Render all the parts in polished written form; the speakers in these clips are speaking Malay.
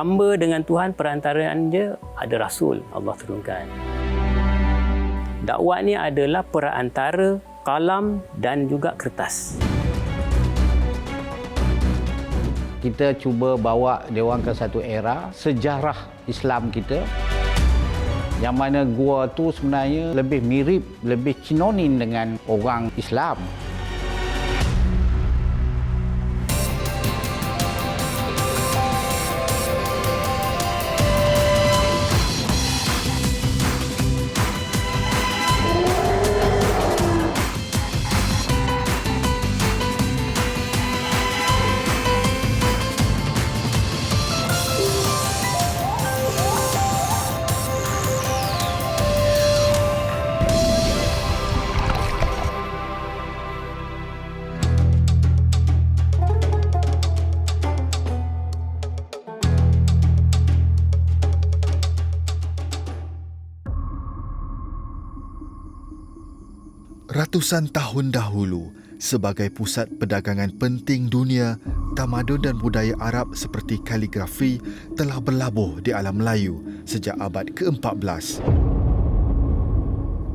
hamba dengan Tuhan, perantaraan dia ada Rasul Allah turunkan. Dakwah ni adalah perantara kalam dan juga kertas. Kita cuba bawa dia orang ke satu era sejarah Islam kita, yang mana gua tu sebenarnya lebih mirip, lebih sinonim dengan orang Islam. Ratusan tahun dahulu, sebagai pusat perdagangan penting dunia, tamadun dan budaya Arab seperti kaligrafi telah berlabuh di alam Melayu sejak abad ke-14.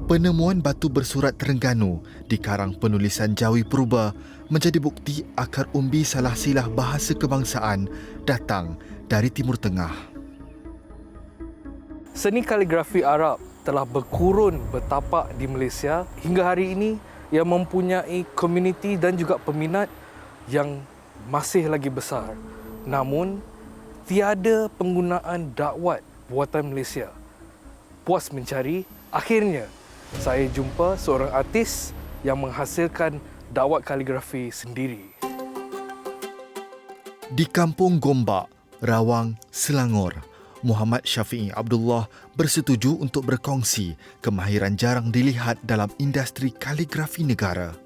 Penemuan batu bersurat Terengganu di karang penulisan Jawi Purba menjadi bukti akar umbi salah silah bahasa kebangsaan datang dari Timur Tengah. Seni kaligrafi Arab telah berkurun bertapak di Malaysia hingga hari ini, yang mempunyai komuniti dan juga peminat yang masih lagi besar. Namun, tiada penggunaan dakwat buatan Malaysia. Puas mencari, akhirnya saya jumpa seorang artis yang menghasilkan dakwat kaligrafi sendiri. Di Kampung Gombak, Rawang, Selangor, Muhammad Syafi'i Abdullah bersetuju untuk berkongsi kemahiran jarang dilihat dalam industri kaligrafi negara.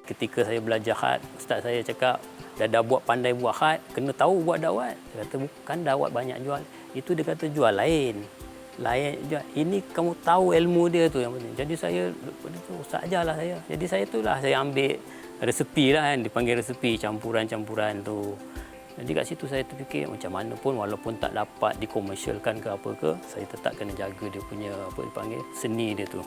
Ketika saya belajar khat, ustaz saya cakap, dah buat pandai buat khat, kena tahu buat dakwat. Dia kata, bukan dakwat banyak jual. Itu dia kata jual lain. Jual. Ini kamu tahu ilmu dia tu yang penting. Jadi saya, ustaz ajarlah saya. Jadi saya ambil resepi lah kan, dipanggil resepi, campuran-campuran tu. Jadi kat situ saya terfikir macam mana pun walaupun tak dapat dikomersialkan ke apa ke, saya tetap kena jaga dia punya seni dia tu.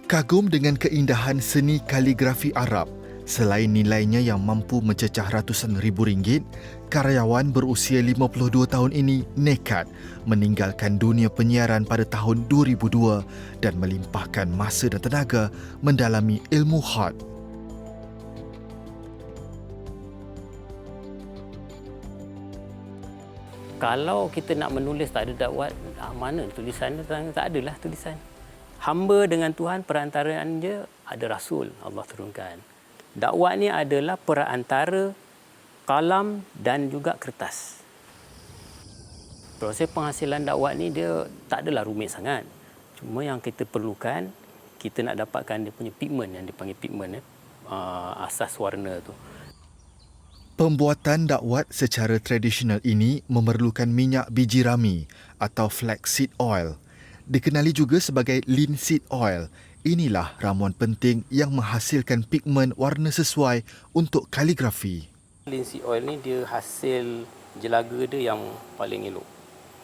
Kagum dengan keindahan seni kaligrafi Arab, selain nilainya yang mampu mencecah ratusan ribu ringgit, karyawan berusia 52 tahun ini nekat meninggalkan dunia penyiaran pada tahun 2002 dan melimpahkan masa dan tenaga mendalami ilmu khat. Kalau kita nak menulis tak ada dakwat, mana tulisan? Tak adalah tulisan. Hamba dengan Tuhan, perantaraan dia ada Rasul Allah turunkan. Dakwat ni adalah perantara kalam dan juga kertas. Proses penghasilan dakwat ni dia tak adalah rumit sangat. Cuma yang kita perlukan, kita nak dapatkan dia punya pigment yang dipanggil pigment, asas warna tu. Pembuatan dakwat secara tradisional ini memerlukan minyak biji rami atau flaxseed oil. Dikenali juga sebagai linseed oil. Inilah ramuan penting yang menghasilkan pigmen warna sesuai untuk kaligrafi. Linseed oil ni dia hasil jelaga dia yang paling elok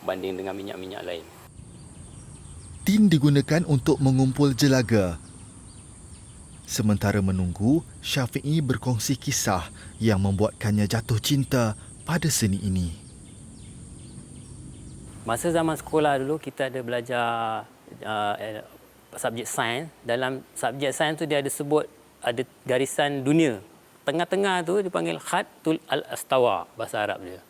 banding dengan minyak-minyak lain. Tin digunakan untuk mengumpul jelaga. Sementara menunggu, Syafi'i berkongsi kisah yang membuatkannya jatuh cinta pada seni ini. Masa zaman sekolah dulu, kita ada belajar subjek sains. Dalam subjek sains tu dia ada sebut ada garisan dunia. Tengah-tengah tu dipanggil Khatul Al-Astawa, bahasa Arab dia.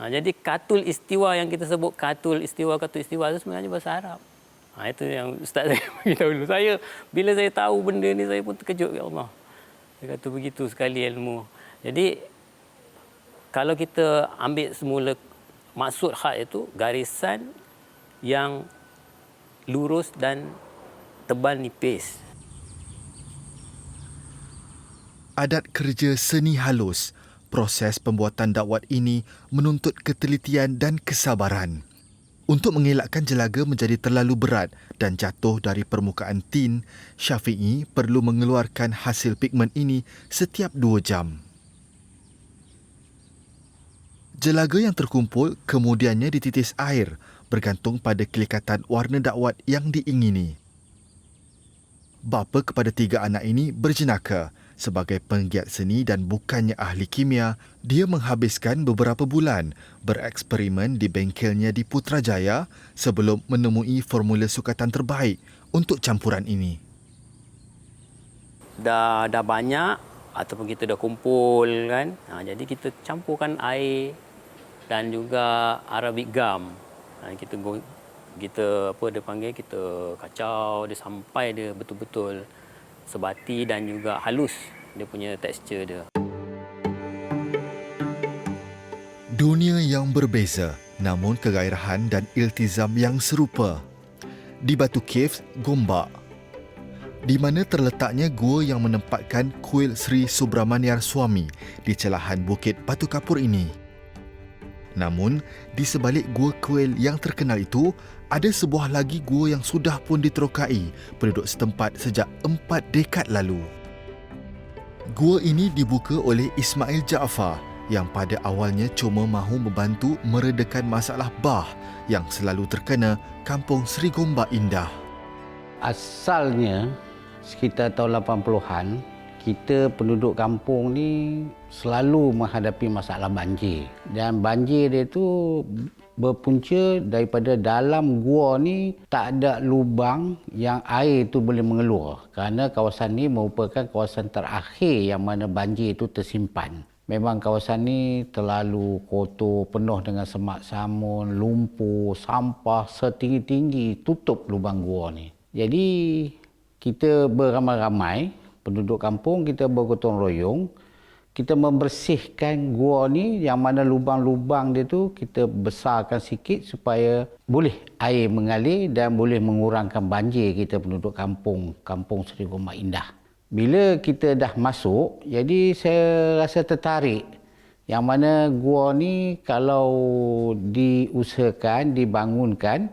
Jadi Katul Istiwa yang kita sebut Katul Istiwa tu sebenarnya bahasa Arab. Itu yang ustaz saya beritahu dulu. Bila saya tahu benda ni, saya pun terkejut, ya Allah. Dia kata begitu sekali ilmu. Jadi, kalau kita ambil semula maksud khat itu, garisan yang lurus dan tebal nipis. Adat kerja seni halus. Proses pembuatan dakwat ini menuntut ketelitian dan kesabaran. Untuk mengelakkan jelaga menjadi terlalu berat dan jatuh dari permukaan tin, Syafi'i perlu mengeluarkan hasil pigmen ini setiap 2 jam. Jelaga yang terkumpul kemudiannya dititis air bergantung pada kelikatan warna dakwat yang diingini. Bapa kepada 3 anak ini berjenaka. Sebagai penggiat seni dan bukannya ahli kimia, dia menghabiskan beberapa bulan bereksperimen di bengkelnya di Putrajaya sebelum menemui formula sukatan terbaik untuk campuran ini. Dah banyak ataupun kita dah kumpul kan. Jadi kita campurkan air dan juga Arabic gum. Kita apa dia panggil, kita kacau dia sampai dia betul-betul sebati dan juga halus dia punya tekstur dia. Dunia yang berbeza namun kegairahan dan iltizam yang serupa. Di Batu Caves, Gombak, di mana terletaknya gua yang menempatkan kuil Sri Subramaniar Swami di celahan Bukit Batu Kapur ini. Namun, di sebalik gua kuil yang terkenal itu, ada sebuah lagi gua yang sudah pun diterokai penduduk setempat sejak 4 dekad lalu. Gua ini dibuka oleh Ismail Jaafar yang pada awalnya cuma mahu membantu meredakan masalah bah yang selalu terkena Kampung Sri Gombak Indah. Asalnya sekitar tahun 80-an, kita penduduk kampung ni selalu menghadapi masalah banjir. Dan banjir dia tu berpunca daripada dalam gua ni tak ada lubang yang air tu boleh mengeluar. Kerana kawasan ni merupakan kawasan terakhir yang mana banjir itu tersimpan. Memang kawasan ni terlalu kotor, penuh dengan semak samun, lumpur, sampah setinggi-tinggi tutup lubang gua ni. Jadi kita beramai-ramai, penduduk kampung kita bergotong royong, kita membersihkan gua ni yang mana lubang-lubang dia tu kita besarkan sikit supaya boleh air mengalir dan boleh mengurangkan banjir kita penduduk kampung Sri Gombak Indah. Bila kita dah masuk, jadi saya rasa tertarik yang mana gua ni kalau diusahakan, dibangunkan,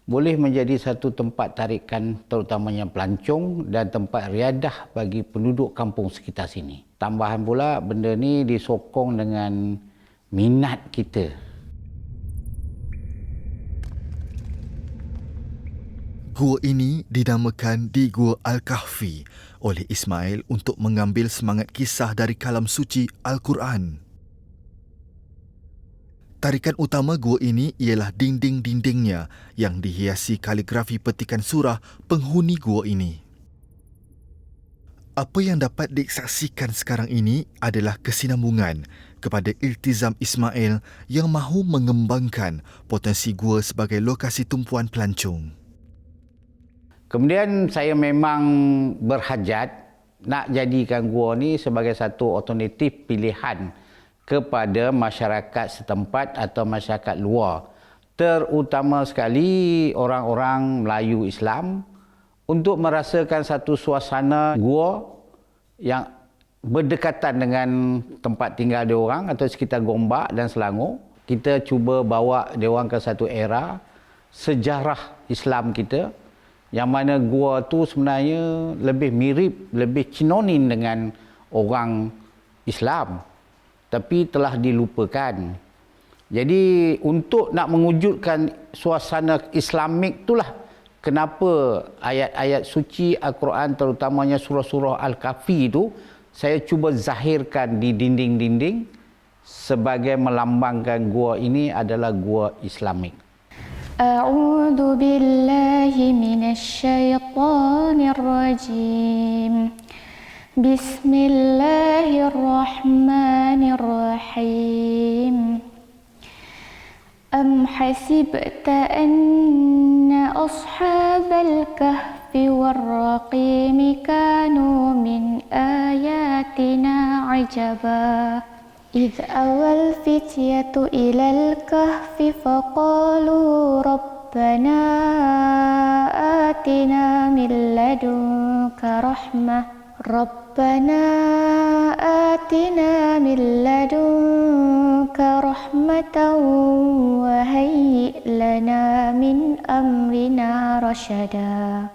boleh menjadi satu tempat tarikan terutamanya pelancong dan tempat riadah bagi penduduk kampung sekitar sini. Tambahan pula benda ni disokong dengan minat kita. Gua ini dinamakan di Gua Al-Kahfi oleh Ismail untuk mengambil semangat kisah dari kalam suci Al-Quran. Tarikan utama gua ini ialah dinding-dindingnya yang dihiasi kaligrafi petikan surah penghuni gua ini. Apa yang dapat disaksikan sekarang ini adalah kesinambungan kepada iltizam Ismail yang mahu mengembangkan potensi gua sebagai lokasi tumpuan pelancong. Kemudian saya memang berhajat nak jadikan gua ni sebagai satu alternatif pilihan kepada masyarakat setempat atau masyarakat luar, terutama sekali orang-orang Melayu Islam, untuk merasakan satu suasana gua yang berdekatan dengan tempat tinggal diorang atau sekitar Gombak dan Selangor. Kita cuba bawa diorang ke satu era sejarah Islam kita, yang mana gua tu sebenarnya lebih mirip, lebih sinonim dengan orang Islam, tapi telah dilupakan. Jadi untuk nak mewujudkan suasana Islamik itulah kenapa ayat-ayat suci Al-Quran terutamanya surah-surah Al-Kahfi itu saya cuba zahirkan di dinding-dinding sebagai melambangkan gua ini adalah gua Islamik. A'udzu billahi minasyaitonir rajim. Bismillahirrahmanirrahim. Am hasibta anna ashabal kahfi war-raqim kanu min ayatina ajaba. إذ أوى الفتية إلى الكهف فقالوا ربنا آتنا من لدنك رحمة وهيئ لنا من أمرنا رشدا.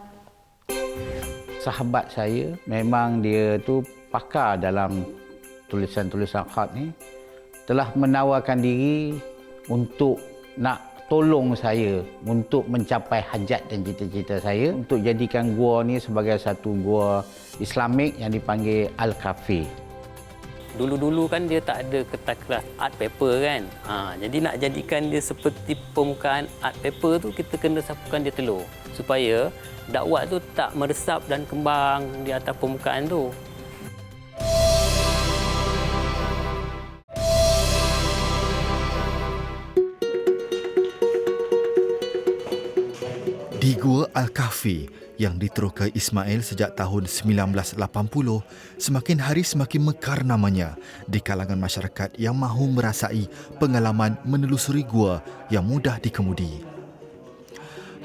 Sahabat saya memang dia tu pakar dalam tulisan-tulisan khat ni, telah menawarkan diri untuk nak tolong saya untuk mencapai hajat dan cita-cita saya untuk jadikan gua ni sebagai satu gua Islamik yang dipanggil Al-Kahfi. Dulu-dulu kan dia tak ada kertas keras art paper kan. Jadi nak jadikan dia seperti permukaan art paper tu, kita kena sapukan dia telur supaya dakwah tu tak meresap dan kembang di atas permukaan tu. Di Gua Al-Kahfi yang diteroka Ismail sejak tahun 1980, semakin hari semakin mekar namanya di kalangan masyarakat yang mahu merasai pengalaman menelusuri gua yang mudah dikemudi.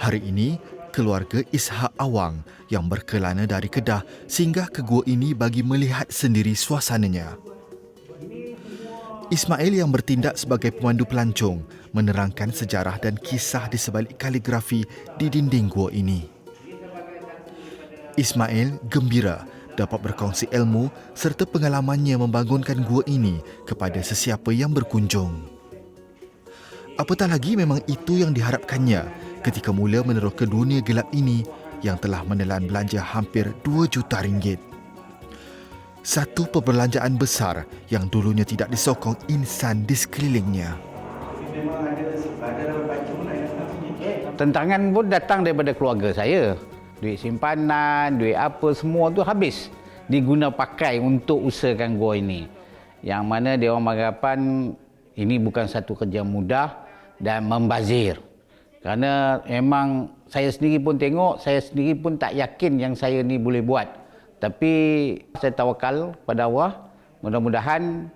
Hari ini, keluarga Ishak Awang yang berkelana dari Kedah singgah ke gua ini bagi melihat sendiri suasananya. Ismail yang bertindak sebagai pemandu pelancong menerangkan sejarah dan kisah di sebalik kaligrafi di dinding gua ini. Ismail gembira dapat berkongsi ilmu serta pengalamannya membangunkan gua ini kepada sesiapa yang berkunjung. Apatah lagi memang itu yang diharapkannya ketika mula meneroka dunia gelap ini yang telah menelan belanja hampir 2 juta ringgit. Satu perbelanjaan besar yang dulunya tidak disokong insan di sekelilingnya. Tentangan pun datang daripada keluarga saya. Duit simpanan, duit apa, semua tu habis diguna pakai untuk usahakan gua ini. Yang mana dia orang beranggapan ini bukan satu kerja mudah dan membazir. Kerana memang saya sendiri pun tengok, saya sendiri pun tak yakin yang saya ni boleh buat. Tapi saya tawakal pada Allah, mudah-mudahan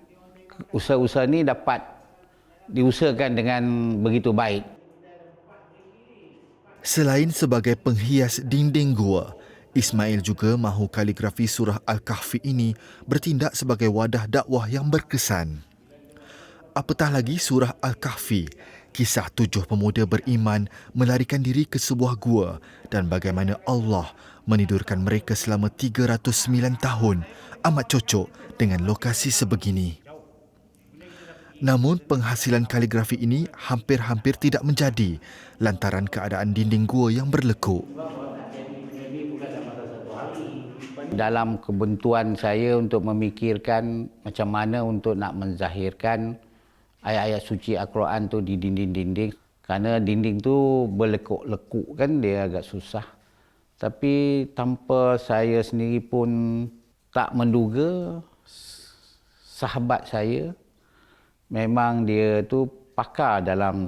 usaha-usaha ni dapat diusahakan dengan begitu baik. Selain sebagai penghias dinding gua, Ismail juga mahu kaligrafi surah Al-Kahfi ini bertindak sebagai wadah dakwah yang berkesan. Apatah lagi surah Al-Kahfi, kisah 7 pemuda beriman melarikan diri ke sebuah gua dan bagaimana Allah menidurkan mereka selama 309 tahun, amat cocok dengan lokasi sebegini. Namun penghasilan kaligrafi ini hampir-hampir tidak menjadi lantaran keadaan dinding gua yang berlekuk. Dalam kebuntuan saya untuk memikirkan macam mana untuk nak menzahirkan ayat-ayat suci Al-Quran tu di dinding-dinding. Kerana dinding tu berlekuk-lekuk kan, dia agak susah. Tapi tanpa saya sendiri pun tak menduga, sahabat saya memang dia tu pakar dalam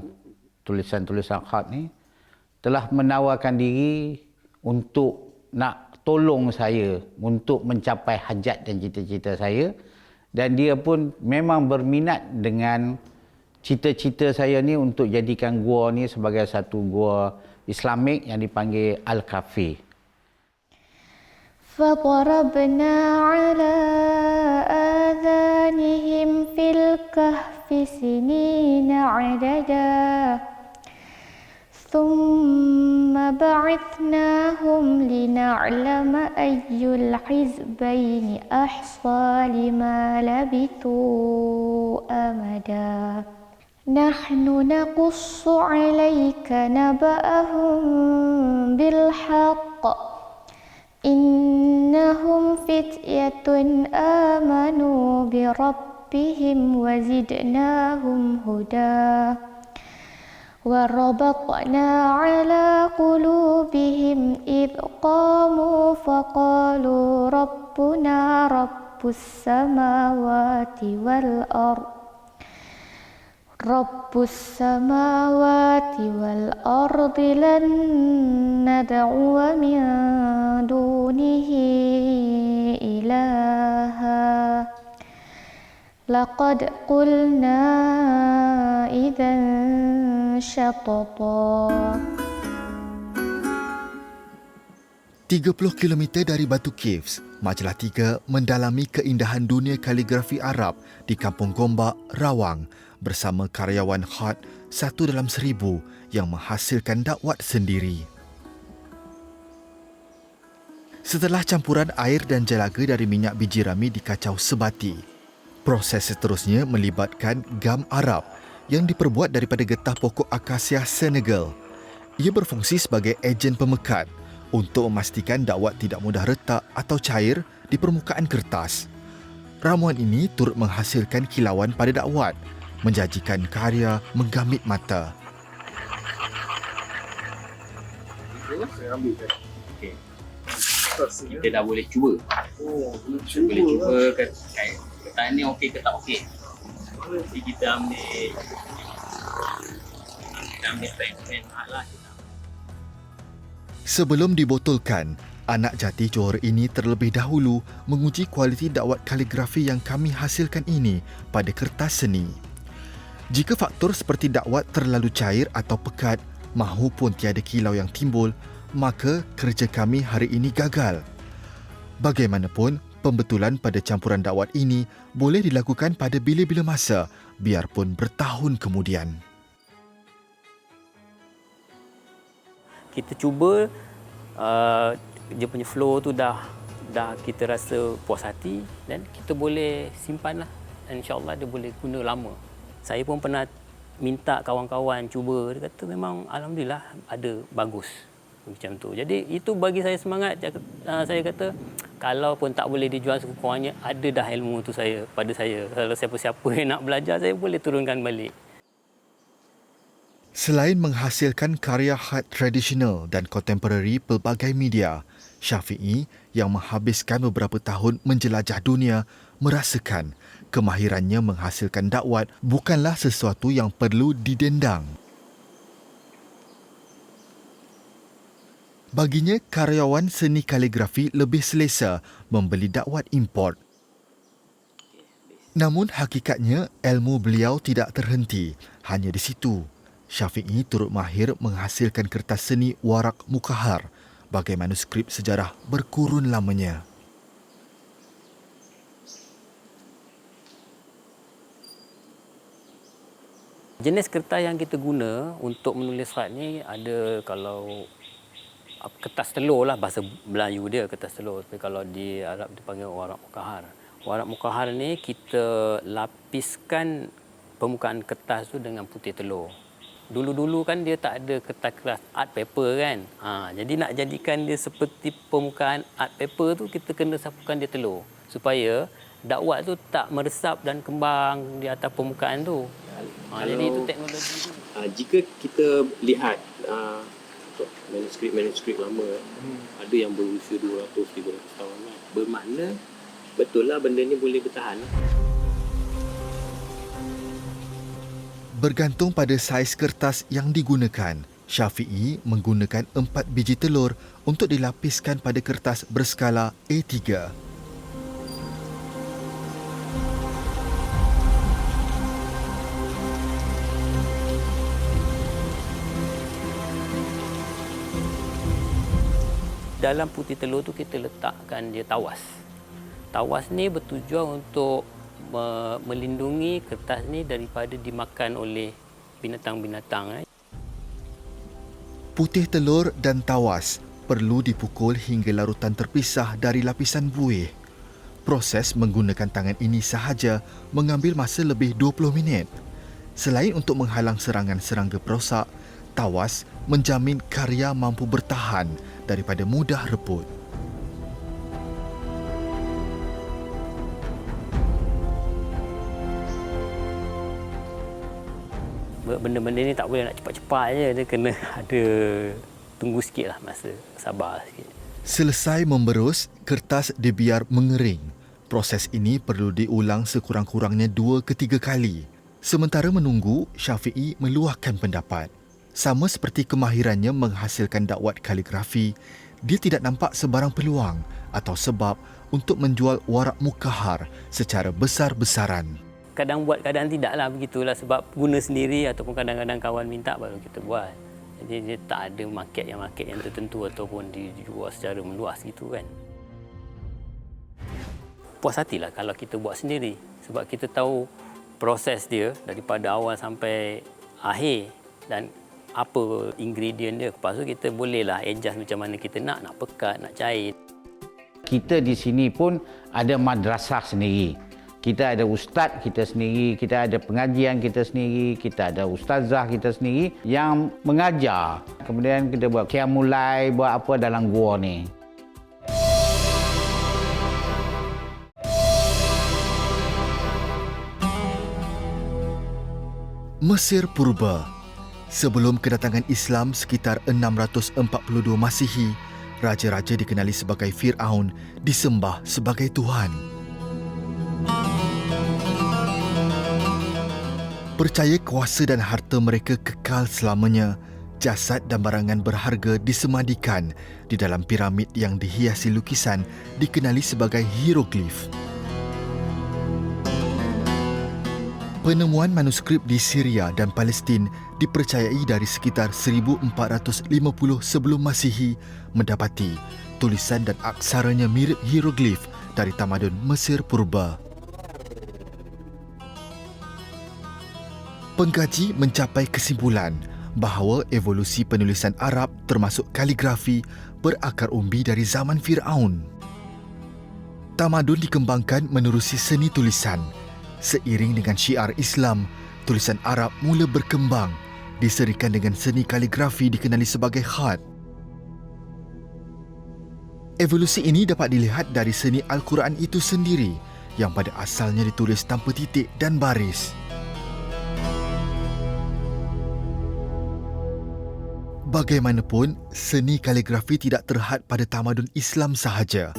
tulisan-tulisan khat ni, telah menawarkan diri untuk nak tolong saya untuk mencapai hajat dan cita-cita saya. Dan dia pun memang berminat dengan cita-cita saya ni untuk jadikan gua ni sebagai satu gua Islamik yang dipanggil Al-Kahfi. فَضَرَبْنَا عَلَىٰ آذَانِهِمْ فِي الْكَهْفِ سِنِينَ عَدَدًا ثُمَّ بَعَثْنَاهُمْ لِنَعْلَمَ أَيُّ الْحِزْبَيْنِ أَحْصَىٰ لِمَا لَبِثُوا أَمَدًا نَحْنُ نَقُصُّ عَلَيْكَ نَبَأَهُم بِالْحَقِّ إِنَّهُمْ فِتْيَةٌ آمَنُوا بِرَبِّهِمْ وَزِدْنَاهُمْ هُدًى وَرَبَطْنَا عَلَىٰ قُلُوبِهِمْ إِذْ قَامُوا فَقَالُوا رَبُّنَا رَبُّ السَّمَاوَاتِ وَالْأَرْضِ لَن نَّدْعُوَ مِن دُونِهِ إِلَٰهًا لَقَدْ قُلْنَا إِذًا شَطَطًا. 30 km dari Batu Caves, Majalah 3 mendalami keindahan dunia kaligrafi Arab di Kampung Gombak, Rawang bersama karyawan khat 1 dalam 1000 yang menghasilkan dakwat sendiri. Setelah campuran air dan jelaga dari minyak biji rami dikacau sebati, Proses seterusnya melibatkan gam Arab yang diperbuat daripada getah pokok akasia Senegal. Ia berfungsi sebagai ejen pemekat untuk memastikan dakwat tidak mudah retak atau cair di permukaan kertas. Ramuan ini turut menghasilkan kilauan pada dakwat, menjanjikan karya menggamit mata. Okay. Kita dah boleh cuba. Boleh cuba kertas ni okey ke tak okey. Jadi kita ambil pen lah. Sebelum dibotolkan, anak jati Johor ini terlebih dahulu menguji kualiti dakwat kaligrafi yang kami hasilkan ini pada kertas seni. Jika faktor seperti dakwat terlalu cair atau pekat mahupun tiada kilau yang timbul, maka kerja kami hari ini gagal. Bagaimanapun, pembetulan pada campuran dakwat ini boleh dilakukan pada bila-bila masa, biarpun bertahun kemudian. Kita cuba dia punya flow tu dah kita rasa puas hati dan kita boleh simpan lah. InsyaAllah dia boleh guna lama. Saya pun pernah minta kawan-kawan cuba, dia kata memang alhamdulillah ada bagus macam tu. Jadi itu bagi saya semangat. Saya kata kalau pun tak boleh dijual sekurang-kurangnya ada dah ilmu tu pada saya. Kalau siapa-siapa yang nak belajar saya boleh turunkan balik. Selain menghasilkan karya khat tradisional dan kontemporari pelbagai media, Syafiee yang menghabiskan beberapa tahun menjelajah dunia merasakan kemahirannya menghasilkan dakwat bukanlah sesuatu yang perlu didendang. Baginya, karyawan seni kaligrafi lebih selesa membeli dakwat import. Namun hakikatnya ilmu beliau tidak terhenti hanya di situ. Syafiee turut mahir menghasilkan kertas seni warak mukahar bagai manuskrip sejarah berkurun lamanya. Jenis kertas yang kita guna untuk menulis khat ni ada kalau kertas telur lah, bahasa Melayu dia kertas telur. Tapi kalau di Arab dipanggil warak mukahar. Warak mukahar ni kita lapiskan permukaan kertas tu dengan putih telur. Dulu-dulu kan dia tak ada kertas-kertas art paper kan. Jadi nak jadikan dia seperti permukaan art paper tu kita kena sapukan dia telur. Supaya dakwat tu tak meresap dan kembang di atas permukaan tu. Jadi itu teknologi tu. Jika kita lihat manuskrip lama, ada yang berusia 200-300 tahun. Bermakna betul lah benda ni boleh bertahan. Bergantung pada saiz kertas yang digunakan, Syafiee menggunakan 4 biji telur untuk dilapiskan pada kertas berskala A3. Dalam putih telur tu kita letakkan dia tawas. Tawas ni bertujuan untuk melindungi kertas ni daripada dimakan oleh binatang-binatang. Putih telur dan tawas perlu dipukul hingga larutan terpisah dari lapisan buih. Proses menggunakan tangan ini sahaja mengambil masa lebih 20 minit. Selain untuk menghalang serangan serangga perosak, tawas menjamin karya mampu bertahan daripada mudah reput. Benda-benda ni tak boleh nak cepat-cepat je. Dia kena ada tunggu sikit lah masa. Sabar sikit. Selesai memberus, kertas dibiar mengering. Proses ini perlu diulang sekurang-kurangnya 2 ke 3 kali. Sementara menunggu, Syafiee meluahkan pendapat. Sama seperti kemahirannya menghasilkan dakwat kaligrafi, dia tidak nampak sebarang peluang atau sebab untuk menjual warak mukahar secara besar-besaran. Kadang buat, kadang tidak lah, begitulah sebab guna sendiri ataupun kadang-kadang kawan minta baru kita buat. Jadi dia tak ada market yang tertentu ataupun dijual secara meluas gitu kan. Puas hatilah kalau kita buat sendiri sebab kita tahu proses dia daripada awal sampai akhir dan apa ingredient dia. Lepas tu kita bolehlah adjust macam mana kita nak pekat, nak cair. Kita di sini pun ada madrasah sendiri. Kita ada ustaz kita sendiri, kita ada pengajian kita sendiri, kita ada ustazah kita sendiri yang mengajar. Kemudian kita buat qiyamul lail, buat apa dalam gua ni. Mesir Purba. Sebelum kedatangan Islam sekitar 642 Masihi, raja-raja dikenali sebagai Fir'aun disembah sebagai Tuhan. Percaya kuasa dan harta mereka kekal selamanya, jasad dan barangan berharga disemadikan di dalam piramid yang dihiasi lukisan dikenali sebagai hieroglif. Penemuan manuskrip di Syria dan Palestin dipercayai dari sekitar 1450 sebelum Masihi mendapati tulisan dan aksaranya mirip hieroglif dari tamadun Mesir Purba. Pengkaji mencapai kesimpulan bahawa evolusi penulisan Arab termasuk kaligrafi berakar umbi dari zaman Fir'aun. Tamadun dikembangkan menerusi seni tulisan. Seiring dengan syiar Islam, tulisan Arab mula berkembang, diserikan dengan seni kaligrafi dikenali sebagai khat. Evolusi ini dapat dilihat dari seni Al-Quran itu sendiri yang pada asalnya ditulis tanpa titik dan baris. Bagaimanapun, seni kaligrafi tidak terhad pada tamadun Islam sahaja.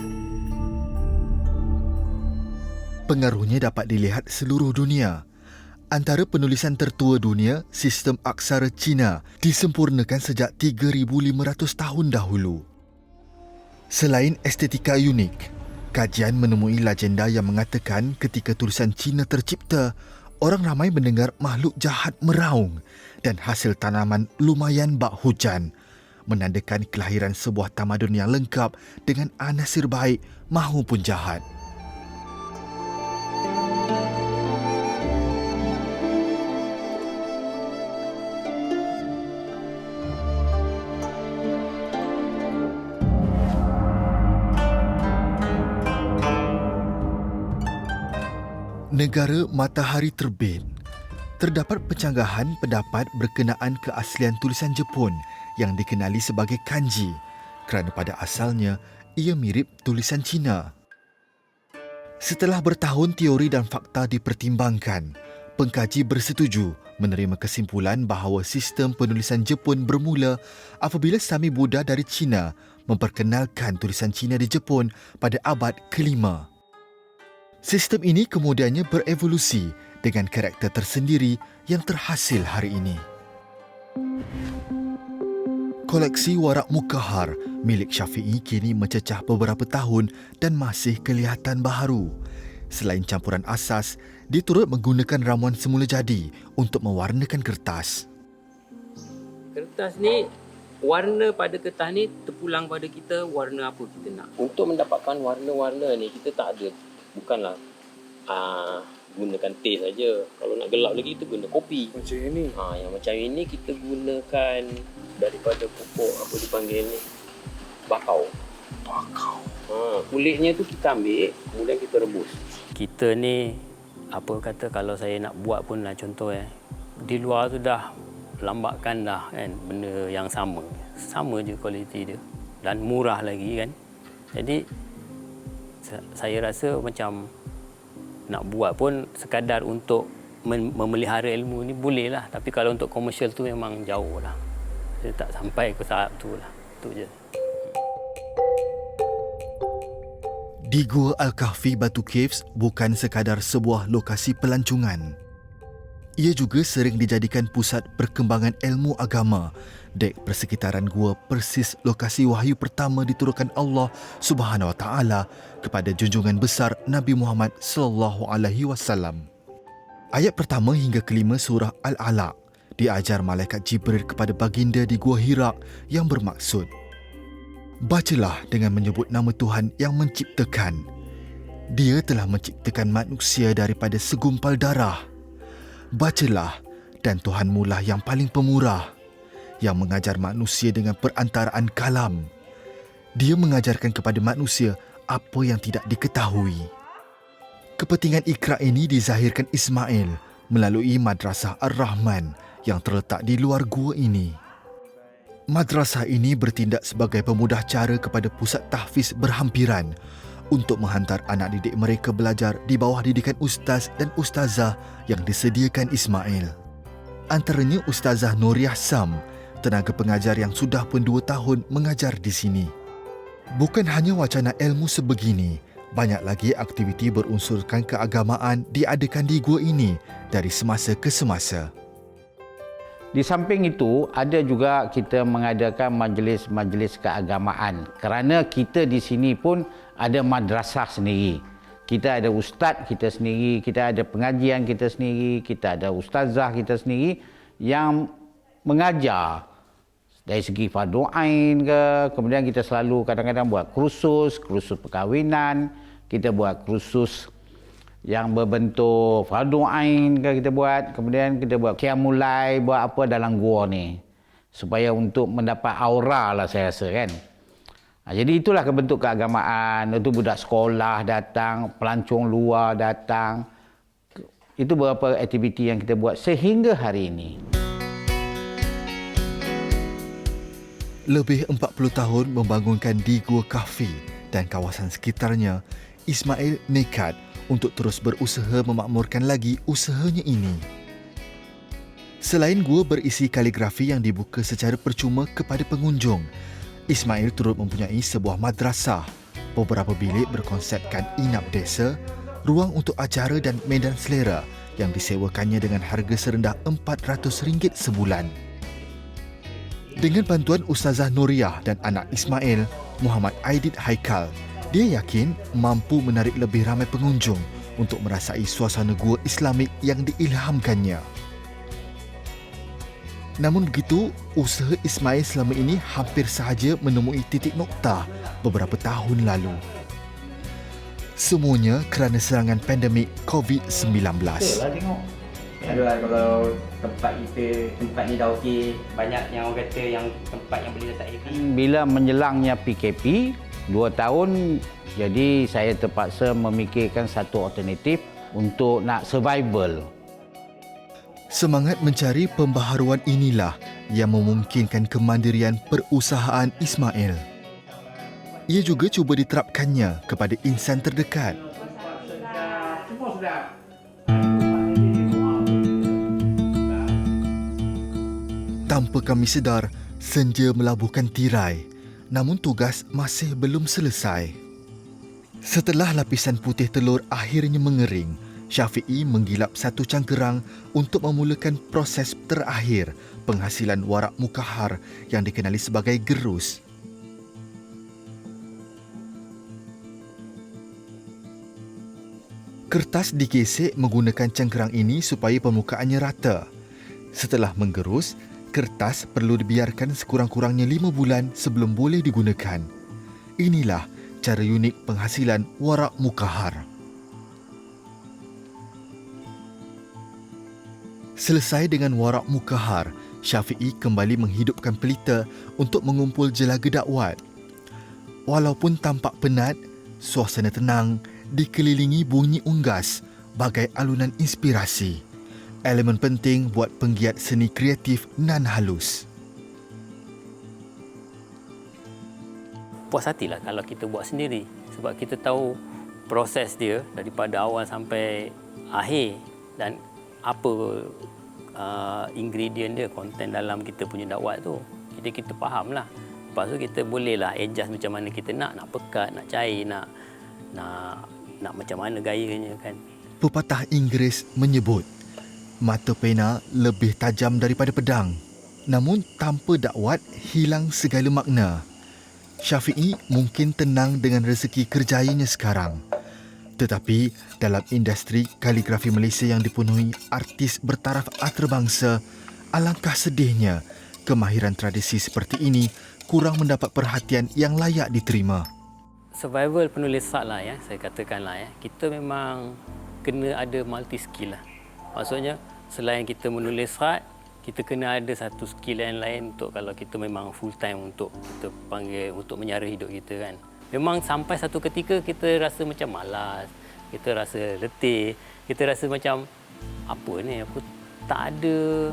Pengaruhnya dapat dilihat seluruh dunia. Antara penulisan tertua dunia, sistem aksara Cina disempurnakan sejak 3,500 tahun dahulu. Selain estetika unik, kajian menemui legenda yang mengatakan ketika tulisan Cina tercipta, orang ramai mendengar makhluk jahat meraung dan hasil tanaman lumayan bak hujan, menandakan kelahiran sebuah tamadun yang lengkap dengan anasir baik mahupun jahat. Negara matahari terbit. Terdapat pencanggahan pendapat berkenaan keaslian tulisan Jepun yang dikenali sebagai kanji kerana pada asalnya ia mirip tulisan Cina. Setelah bertahun teori dan fakta dipertimbangkan, pengkaji bersetuju menerima kesimpulan bahawa sistem penulisan Jepun bermula apabila Sami Buddha dari Cina memperkenalkan tulisan Cina di Jepun pada abad ke-5. Sistem ini kemudiannya berevolusi dengan karakter tersendiri yang terhasil hari ini. Koleksi warak mukahar milik Syafi'i kini mencecah beberapa tahun dan masih kelihatan baharu. Selain campuran asas, dia turut menggunakan ramuan semula jadi untuk mewarnakan kertas. Kertas ni, warna pada kertas ni terpulang pada kita warna apa kita nak. Untuk mendapatkan warna-warna ni kita tak ada. Bukanlah gunakan teh saja. Kalau nak gelap lagi kita guna kopi. Macam ini. Yang macam ini kita gunakan daripada pokok apa dipanggil ni? Bakau. Kulitnya tu kita ambil, kemudian kita rebus. Kita ni apa kata kalau saya nak buat pun lah contoh di luar tu dah lambatkan dah kan benda yang sama. Sama je kualiti dia dan murah lagi kan. Jadi saya rasa macam nak buat pun sekadar untuk memelihara ilmu ni boleh lah. Tapi kalau untuk komersial tu memang jauh lah. Saya tak sampai ke tahap tu lah. Itu je. Di Gua Al-Kahfi Batu Caves bukan sekadar sebuah lokasi pelancongan. Ia juga sering dijadikan pusat perkembangan ilmu agama. Dek persekitaran gua persis lokasi wahyu pertama diturunkan Allah Subhanahu Wa Taala kepada junjungan besar Nabi Muhammad sallallahu alaihi wasallam. Ayat pertama hingga kelima surah Al-Alaq diajar malaikat Jibril kepada baginda di Gua Hira yang bermaksud, bacalah dengan menyebut nama Tuhan yang menciptakan. Dia telah menciptakan manusia daripada segumpal darah. Bacalah, dan Tuhanmu lah yang paling pemurah, yang mengajar manusia dengan perantaraan kalam. Dia mengajarkan kepada manusia apa yang tidak diketahui. Kepentingan Iqra ini dizahirkan Ismail melalui Madrasah Ar-Rahman yang terletak di luar gua ini. Madrasah ini bertindak sebagai pemudah cara kepada pusat tahfiz berhampiran untuk menghantar anak didik mereka belajar di bawah didikan ustaz dan ustazah yang disediakan Ismail. Antaranya Ustazah Nuriyah Sam, tenaga pengajar yang sudah pun 2 tahun mengajar di sini. Bukan hanya wacana ilmu sebegini, banyak lagi aktiviti berunsurkan keagamaan diadakan di gua ini dari semasa ke semasa. Di samping itu, ada juga kita mengadakan majlis-majlis keagamaan kerana kita di sini pun ada madrasah sendiri. Kita ada ustaz kita sendiri, kita ada pengajian kita sendiri, kita ada ustazah kita sendiri yang mengajar dari segi fardu ain ke, kemudian kita selalu kadang-kadang buat kursus perkahwinan, kita buat kursus yang berbentuk fardu ain ke kita buat, kemudian kita buat qiyamul lail, buat apa dalam gua ni supaya untuk mendapat aura lah saya rasa kan. Jadi itulah bentuk keagamaan. Itu budak sekolah datang, pelancong luar datang. Itu beberapa aktiviti yang kita buat sehingga hari ini. Lebih 40 tahun membangunkan di Gua Kahfi dan kawasan sekitarnya, Ismail nekat untuk terus berusaha memakmurkan lagi usahanya ini. Selain gua berisi kaligrafi yang dibuka secara percuma kepada pengunjung, Ismail turut mempunyai sebuah madrasah, beberapa bilik berkonsepkan inap desa, ruang untuk acara dan medan selera yang disewakannya dengan harga serendah RM400 sebulan. Dengan bantuan Ustazah Nuriyah dan anak Ismail, Muhammad Aidit Haikal, dia yakin mampu menarik lebih ramai pengunjung untuk merasai suasana gua Islamik yang diilhamkannya. Namun begitu, usaha Ismail selama ini hampir sahaja menemui titik noktah beberapa tahun lalu. Semuanya kerana serangan pandemik COVID-19. Adalah kalau tempat ni dah okey, banyak yang orang kata yang tempat yang boleh letak air. Bila menjelangnya PKP 2 tahun, jadi saya terpaksa memikirkan satu alternatif untuk nak survival. Semangat mencari pembaharuan inilah yang memungkinkan kemandirian perusahaan Ismail. Ia juga cuba diterapkannya kepada insan terdekat. Tanpa kami sedar, senja melabuhkan tirai, namun tugas masih belum selesai. Setelah lapisan putih telur akhirnya mengering, Syafi'i menggilap satu cangkerang untuk memulakan proses terakhir penghasilan warak mukahar yang dikenali sebagai gerus. Kertas digesek menggunakan cangkerang ini supaya permukaannya rata. Setelah menggerus, kertas perlu dibiarkan sekurang-kurangnya 5 bulan sebelum boleh digunakan. Inilah cara unik penghasilan warak mukahar. Selesai dengan warak mukahar, Syafi'i kembali menghidupkan pelita untuk mengumpul jelaga dakwat. Walaupun tampak penat, suasana tenang dikelilingi bunyi unggas bagai alunan inspirasi. Elemen penting buat penggiat seni kreatif nan halus. Puas hatilah kalau kita buat sendiri sebab kita tahu proses dia daripada awal sampai akhir dan apa ingredient dia, konten dalam kita punya dakwat tu. Jadi kita fahamlah. Lepas tu kita bolehlah adjust macam mana kita nak pekat, nak cair, nak macam mana gayanya kan. Pepatah Inggeris menyebut mata pena lebih tajam daripada pedang. Namun tanpa dakwat hilang segala makna. Syafi'i mungkin tenang dengan rezeki kerjayanya sekarang. Tetapi dalam industri kaligrafi Malaysia yang dipenuhi artis bertaraf antarabangsa, alangkah sedihnya kemahiran tradisi seperti ini kurang mendapat perhatian yang layak diterima. Survival penulis sat lah ya, saya katakanlah ya. Kita memang kena ada multi skill lah. Maksudnya selain kita menulis sat, kita kena ada satu skill yang lain untuk kalau kita memang full time untuk kita panggil untuk menyara hidup kita kan. Memang sampai satu ketika kita rasa macam malas. kita rasa letih, kita rasa macam apa ni, aku tak ada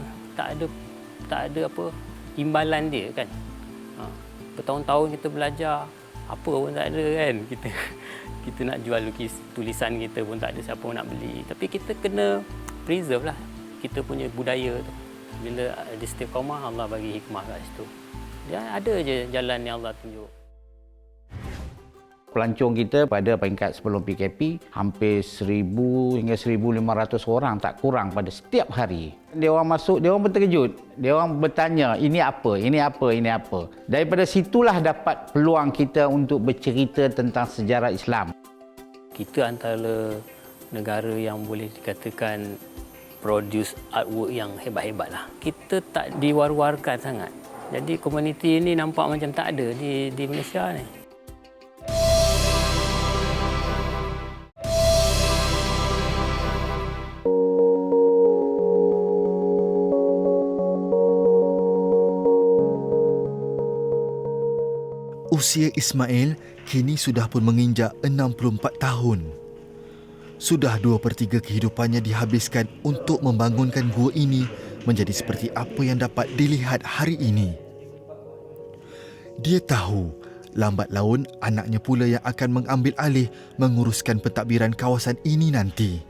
apa imbalan dia kan. Bertahun-tahun kita belajar, apa pun tak ada kan. Kita nak jual tulisan kita pun tak ada siapa nak beli. Tapi kita kena preserve lah kita punya budaya tu. Bila ada istiqamah, Allah bagi hikmah kat situ. Ya, ada je jalan yang Allah tunjuk. Pelancong kita pada peringkat sebelum PKP hampir 1,000 hingga 1,500 orang tak kurang pada setiap hari. Dia orang masuk, dia orang pun terkejut. Dia orang bertanya, ini apa, ini apa, ini apa. Daripada situlah dapat peluang kita untuk bercerita tentang sejarah Islam. Kita antara negara yang boleh dikatakan produce artwork yang hebat-hebat lah. Kita tak diwar-warkan sangat. Jadi komuniti ini nampak macam tak ada di Malaysia ni. Usia Ismail kini sudah pun menginjak 64 tahun. Sudah 2/3 kehidupannya dihabiskan untuk membangunkan gua ini menjadi seperti apa yang dapat dilihat hari ini. Dia tahu lambat laun anaknya pula yang akan mengambil alih menguruskan pentadbiran kawasan ini nanti.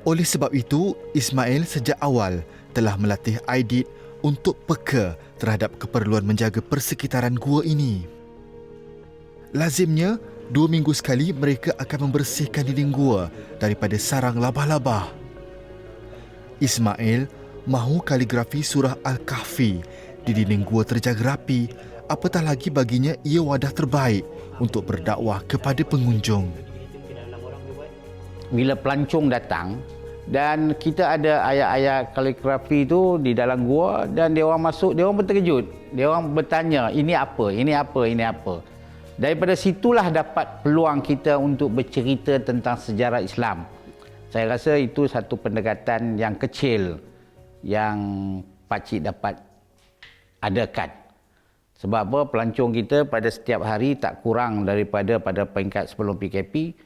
Oleh sebab itu, Ismail sejak awal telah melatih Aidit untuk peka terhadap keperluan menjaga persekitaran gua ini. Lazimnya, 2 minggu sekali mereka akan membersihkan dinding gua daripada sarang labah-labah. Ismail mahu kaligrafi surah Al-Kahfi di dinding gua terjaga rapi, apatah lagi baginya ia wadah terbaik untuk berdakwah kepada pengunjung. Bila pelancong datang dan kita ada ayat-ayat kaligrafi tu di dalam gua dan dia orang masuk, dia orang pun terkejut. Dia orang bertanya, ini apa, ini apa, ini apa. Daripada situlah dapat peluang kita untuk bercerita tentang sejarah Islam. Saya rasa itu satu pendekatan yang kecil yang pakcik dapat adakan. Sebab apa? Pelancong kita pada setiap hari tak kurang daripada pada peringkat sebelum PKP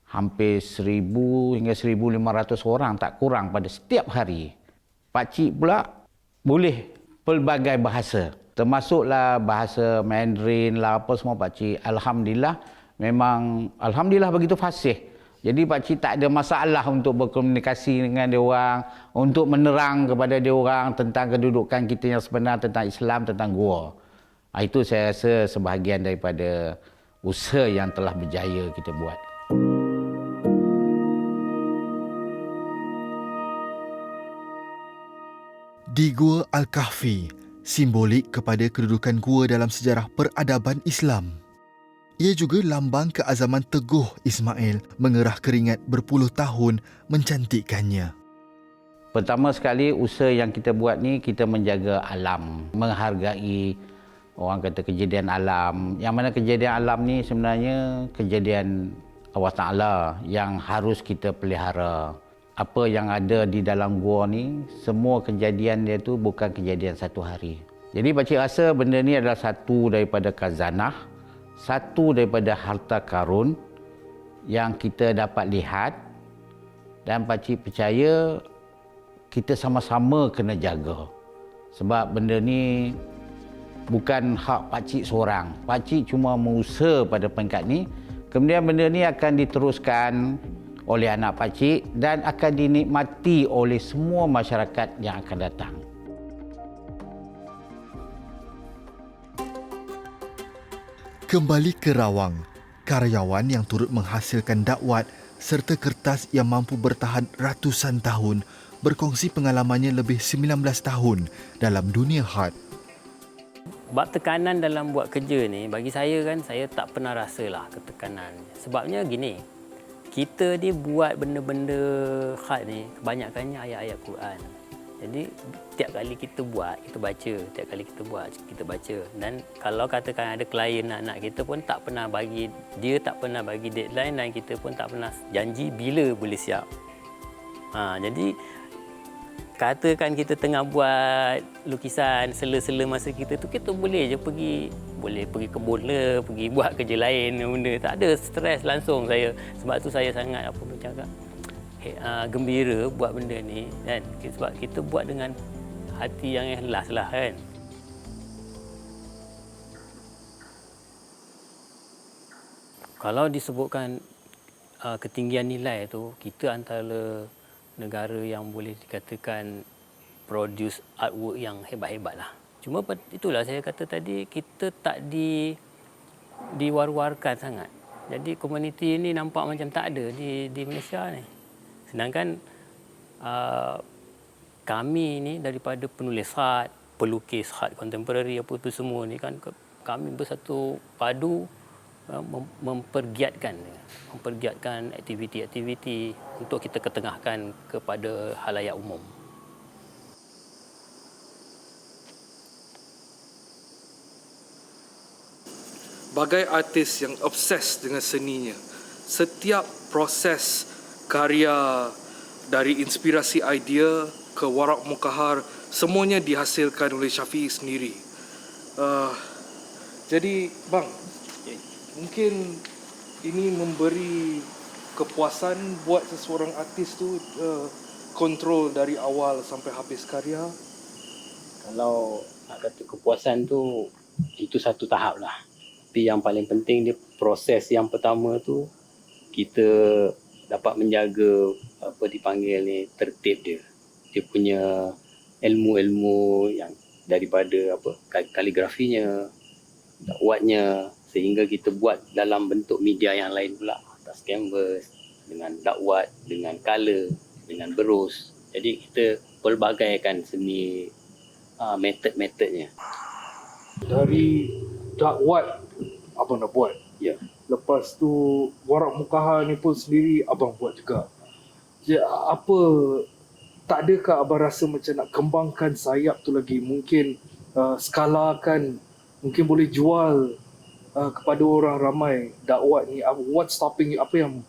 hampir 1,000 hingga 1,500 orang tak kurang pada setiap hari. Pakcik pula boleh pelbagai bahasa. Termasuklah bahasa Mandarin lah apa semua pakcik. Alhamdulillah memang alhamdulillah begitu fasih. Jadi pakcik tak ada masalah untuk berkomunikasi dengan dia orang, untuk menerang kepada dia orang tentang kedudukan kita yang sebenar tentang Islam, tentang gua. Itu saya rasa sebahagian daripada usaha yang telah berjaya kita buat. Di Gua Al-Kahfi, simbolik kepada kedudukan gua dalam sejarah peradaban Islam. Ia juga lambang keazaman teguh Ismail mengerah keringat berpuluh tahun mencantikkannya. Pertama sekali usaha yang kita buat ni kita menjaga alam, menghargai orang kata kejadian alam. Yang mana kejadian alam ni sebenarnya kejadian Allah Ta'ala yang harus kita pelihara. Apa yang ada di dalam gua ni, semua kejadian dia tu bukan kejadian satu hari. Jadi pakcik rasa benda ni adalah satu daripada khazanah, satu daripada harta karun yang kita dapat lihat dan pakcik percaya kita sama-sama kena jaga. Sebab benda ni bukan hak pakcik seorang. Pakcik cuma mengusaha pada peringkat ni, kemudian benda ni akan diteruskan oleh anak pakcik dan akan dinikmati oleh semua masyarakat yang akan datang. Kembali ke Rawang, karyawan yang turut menghasilkan dakwat serta kertas yang mampu bertahan ratusan tahun berkongsi pengalamannya lebih 19 tahun dalam dunia khat. Bab tekanan dalam buat kerja ni, bagi saya kan, saya tak pernah rasalah ketekanan. Sebabnya gini, kita ni buat benda-benda khat ni kebanyakannya ayat-ayat Quran. Jadi tiap kali kita buat, kita baca. Tiap kali kita buat, kita baca. Dan kalau katakan ada klien nak kita pun tak pernah bagi, dia tak pernah bagi deadline dan kita pun tak pernah janji bila boleh siap. Jadi katakan kita tengah buat lukisan, sela-sela masa kita tu, kita boleh je pergi boleh pergi kebun le, pergi buat kerja lain benda. Tak ada stres langsung saya. Sebab tu saya sangat bercakap gembira buat benda ni kan. Sebab kita buat dengan hati yang ikhlas lah kan. Kalau disebutkan ketinggian nilai tu, kita antara negara yang boleh dikatakan produce artwork yang hebat-hebat lah. Cuma itulah saya kata tadi, kita tak diwar-warkan sangat. Jadi komuniti ini nampak macam tak ada di Malaysia ni. Sedangkan kami ni daripada penulis khat, pelukis khat kontemporari apa tu semua ni kan, kami bersatu padu mempergiatkan aktiviti-aktiviti untuk kita ketengahkan kepada halayak umum. Bagai artis yang obses dengan seninya, setiap proses karya dari inspirasi idea ke warak mukahar semuanya dihasilkan oleh Syafiee sendiri. Jadi bang, mungkin ini memberi kepuasan buat seseorang artis tu kontrol dari awal sampai habis karya. Kalau nak kata kepuasan tu, itu satu tahap lah. Tapi yang paling penting dia proses yang pertama tu, kita dapat menjaga apa dipanggil ni, tertib dia. Dia punya ilmu-ilmu yang daripada apa kaligrafinya, dakwatnya, sehingga kita buat dalam bentuk media yang lain pula, atas canvas, dengan dakwat, dengan color, dengan berus. Jadi kita pelbagaikan seni metod-metodnya. Dari dakwat abang dah buat. Ya. Lepas tu warak mukahar ni pun sendiri abang buat juga. Ya, apa tak adakah abang rasa macam nak kembangkan sayap tu lagi, mungkin skalakan, mungkin boleh jual kepada orang ramai dakwat ni? What stopping you? Apa yang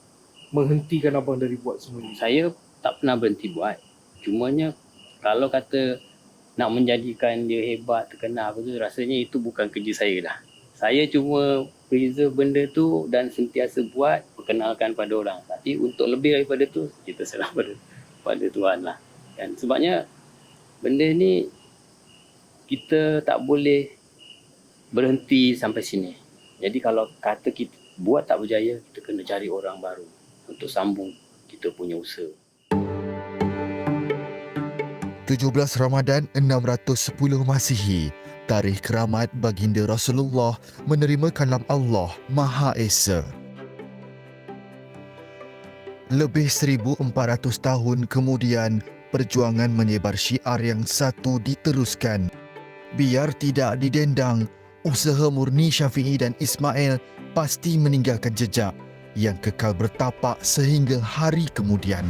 menghentikan abang dari buat semua ni? Saya tak pernah berhenti buat. Cumanya kalau kata nak menjadikan dia hebat, terkenal apa tu, rasanya itu bukan kerja saya dah. Saya cuma preserve benda tu dan sentiasa buat, perkenalkan pada orang. Tapi untuk lebih daripada tu, kita serah pada Tuhan lah. Dan sebabnya benda ni kita tak boleh berhenti sampai sini. Jadi kalau kata kita buat tak berjaya, kita kena cari orang baru untuk sambung kita punya usaha. 17 Ramadan 610 Masihi, tarikh keramat baginda Rasulullah menerima kalam Allah Maha Esa. Lebih 1400 tahun kemudian, perjuangan menyebar syiar yang satu diteruskan. Biar tidak didendang, usaha murni Syafiee dan Ismail pasti meninggalkan jejak yang kekal bertapak sehingga hari kemudian.